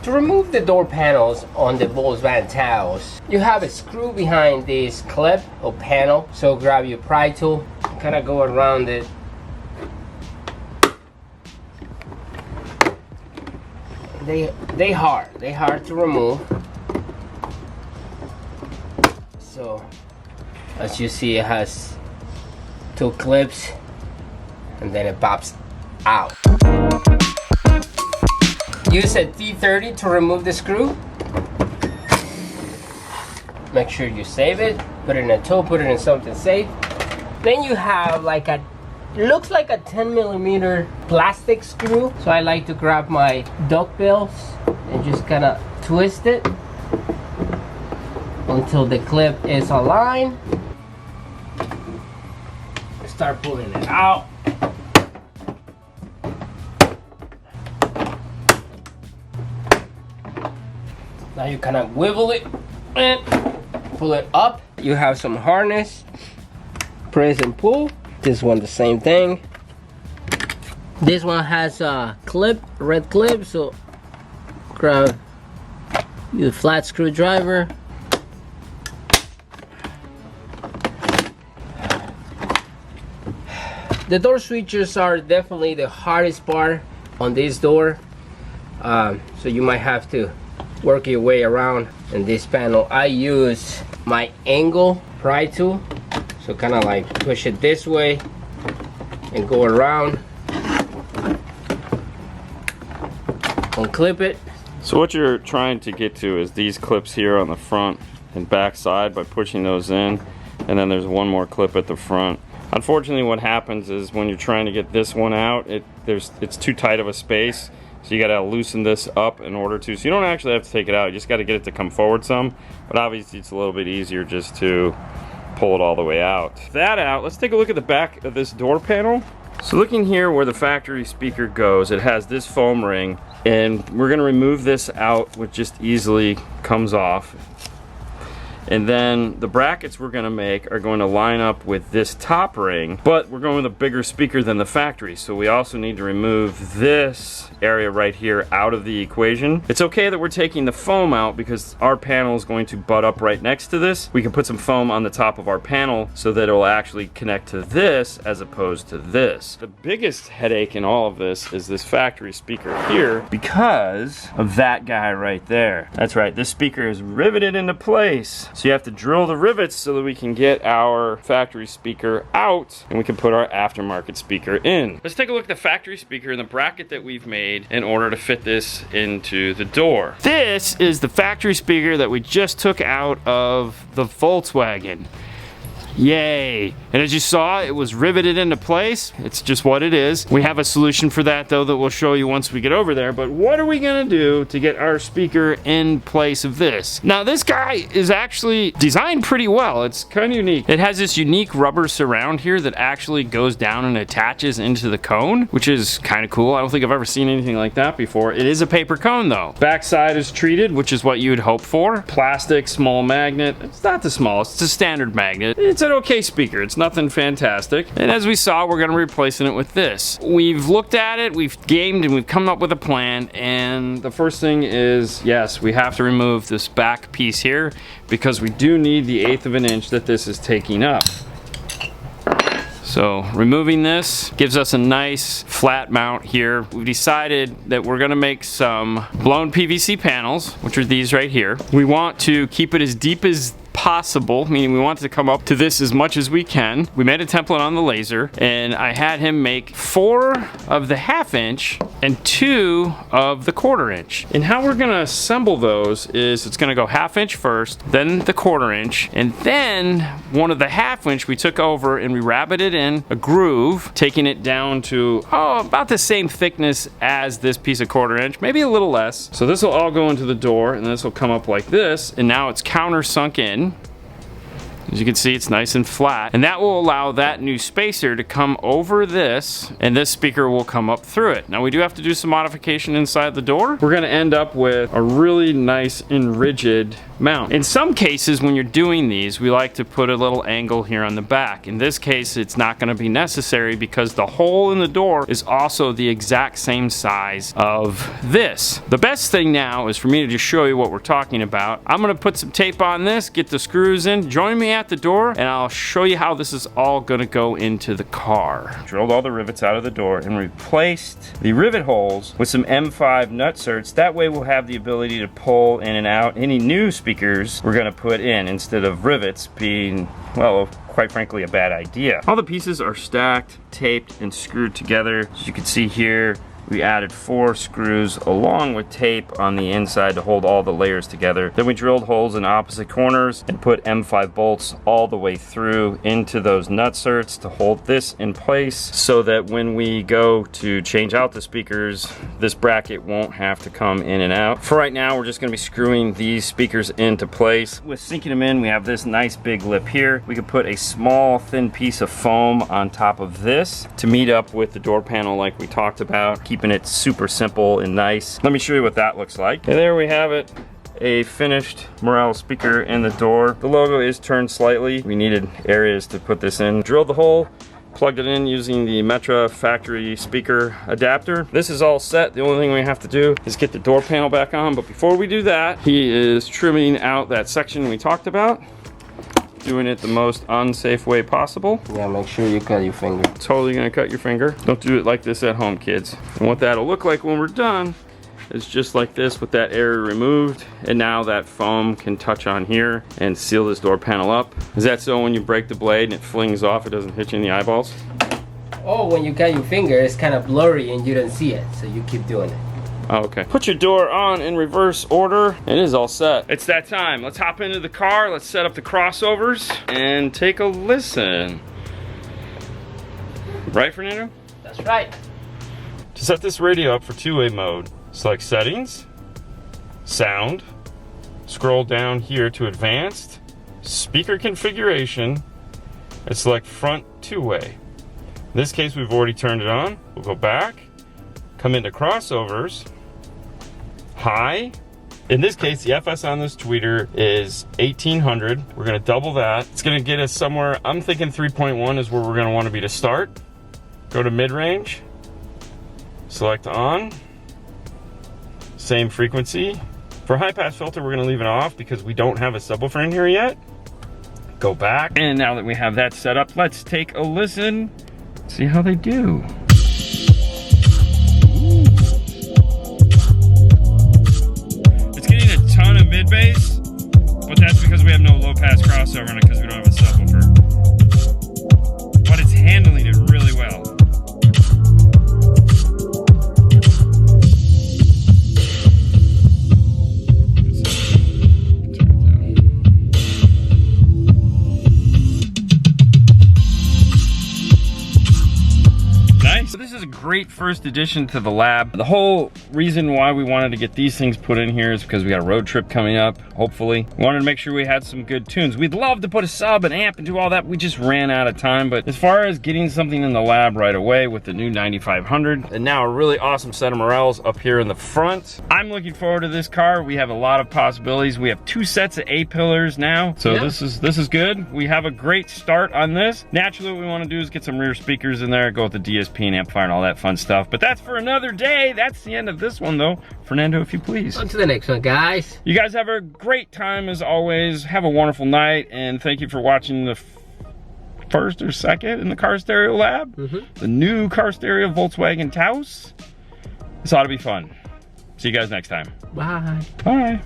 To remove the door panels on the Volkswagen Taos, you have a screw behind this clip or panel. So grab your pry tool, kind of go around it. They hard to remove. So as you see, it has two clips and then it pops out. Use a T30 to remove the screw. Make sure you save it, put it in a tool, put it in something safe. Then you have like a, looks like a 10mm plastic screw. So I like to grab my duckbills and just kind of twist it until the clip is aligned. Start pulling it out. Now you kind of wivel it and pull it up. You have some harness, press and pull. This one the same thing. This one has a clip, red clip, so grab your flat screwdriver. The door switches are definitely the hardest part on this door, so you might have to work your way around in this panel. I use my angle pry tool, so kind of like push it this way and go around, unclip it. So what you're trying to get to is these clips here on the front and back side by pushing those in, and then there's one more clip at the front. Unfortunately, what happens is when you're trying to get this one out, it's too tight of a space. So you gotta loosen this up in order to, so you don't actually have to take it out, you just gotta get it to come forward some, but obviously it's a little bit easier just to pull it all the way out. That out, let's take a look at the back of this door panel. So looking here where the factory speaker goes, it has this foam ring, and we're gonna remove this out, which just easily comes off. And then the brackets we're gonna make are going to line up with this top ring, but we're going with a bigger speaker than the factory. So we also need to remove this area right here out of the equation. It's okay that we're taking the foam out because our panel is going to butt up right next to this. We can put some foam on the top of our panel so that it will actually connect to this as opposed to this. The biggest headache in all of this is this factory speaker here because of that guy right there. That's right, this speaker is riveted into place. So you have to drill the rivets so that we can get our factory speaker out and we can put our aftermarket speaker in. Let's take a look at the factory speaker and the bracket that we've made in order to fit this into the door. This is the factory speaker that we just took out of the Volkswagen. Yay! And as you saw, it was riveted into place. It's just what it is. We have a solution for that though that we'll show you once we get over there. But what are we gonna do to get our speaker in place of this? Now this guy is actually designed pretty well. It's kind of unique. It has this unique rubber surround here that actually goes down and attaches into the cone, which is kind of cool. I don't think I've ever seen anything like that before. It is a paper cone though. Backside is treated, which is what you would hope for. Plastic, small magnet. It's not the smallest, it's a standard magnet. It's an okay speaker, it's nothing fantastic. And as we saw, we're gonna be replacing it with this. We've looked at it, we've gamed, and we've come up with a plan. And the first thing is, yes, we have to remove this back piece here because we do need the 1/8 of an inch that this is taking up. So removing this gives us a nice flat mount here. We've decided that we're gonna make some blown PVC panels, which are these right here. We want to keep it as deep as possible, meaning we want to come up to this as much as we can. We made a template on the laser, and I had him make 4 of the 1/2 inch and 2 of the 1/4 inch. And how we're gonna assemble those is it's gonna go 1/2 inch first, then the 1/4 inch, and then one of the 1/2 inch we took over and we rabbited in a groove, taking it down to about the same thickness as this piece of 1/4 inch, maybe a little less. So this will all go into the door, and this will come up like this, and now it's countersunk in. As you can see, it's nice and flat, and that will allow that new spacer to come over this, and this speaker will come up through it. Now we do have to do some modification inside the door. We're gonna end up with a really nice and rigid mount. In some cases, when you're doing these, we like to put a little angle here on the back. In this case, it's not going to be necessary because the hole in the door is also the exact same size of this. The best thing now is for me to just show you what we're talking about. I'm going to put some tape on this, get the screws in, join me at the door, and I'll show you how this is all going to go into the car. Drilled all the rivets out of the door and replaced the rivet holes with some M5 nutserts. That way we'll have the ability to pull in and out any new speakers we're going to put in instead of rivets being, well, quite frankly, a bad idea. All the pieces are stacked, taped, and screwed together. As you can see here, we added 4 screws along with tape on the inside to hold all the layers together. Then we drilled holes in opposite corners and put M5 bolts all the way through into those nutserts to hold this in place so that when we go to change out the speakers, this bracket won't have to come in and out. For right now, we're just gonna be screwing these speakers into place. With sinking them in, we have this nice big lip here. We could put a small thin piece of foam on top of this to meet up with the door panel like we talked about, keeping it super simple and nice. Let me show you what that looks like. And there we have it, a finished Morel speaker in the door. The logo is turned slightly. We needed areas to put this in. Drilled the hole, plugged it in using the Metra factory speaker adapter. This is all set. The only thing we have to do is get the door panel back on. But before we do that, he is trimming out that section we talked about. Doing it the most unsafe way possible. Yeah, make sure you cut your finger. Totally gonna cut your finger. Don't do it like this at home, kids. And what that'll look like when we're done is just like this with that area removed. And now that foam can touch on here and seal this door panel up. Is that so when you break the blade and it flings off, it doesn't hit you in the eyeballs? Oh, when you cut your finger, it's kind of blurry and you don't see it, so you keep doing it. Oh, okay. Put your door on in reverse order. It is all set. It's that time. Let's hop into the car. Let's set up the crossovers and take a listen. Right, Fernando? That's right. To set this radio up for two-way mode, select Settings, Sound, scroll down here to Advanced, Speaker Configuration, and select Front Two-Way. In this case, we've already turned it on. We'll go back, come into Crossovers, High. In this case, the FS on this tweeter is 1800. We're gonna double that. It's gonna get us somewhere, I'm thinking 3.1 is where we're gonna wanna be to start. Go to mid-range, select on, same frequency. For high pass filter, we're gonna leave it off because we don't have a subwoofer in here yet. Go back, and now that we have that set up, let's take a listen, see how they do. Mid-bass, but that's because we have no low-pass crossover in it because we don't have a subwoofer. But it's handling it really well. Nice. So this is a great first addition to the lab. The whole reason why we wanted to get these things put in here is because we got a road trip coming up, hopefully. We wanted to make sure we had some good tunes. We'd love to put a sub and amp and do all that. We just ran out of time. But as far as getting something in the lab right away with the new 9500, and now a really awesome set of Morels up here in the front, I'm looking forward to this car. We have a lot of possibilities. We have 2 sets of A-pillars now. So yeah, this is good. We have a great start on this. Naturally, what we want to do is get some rear speakers in there, go with the DSP and amplifier and all that fun stuff. But that's for another day. That's the end of this one though. Fernando, if you please. On to the next one, guys. You guys have a great time as always. Have a wonderful night, and thank you for watching the first or second in the car stereo lab. The new car stereo Volkswagen Taos. This ought to be fun. See you guys next time. Bye. Bye.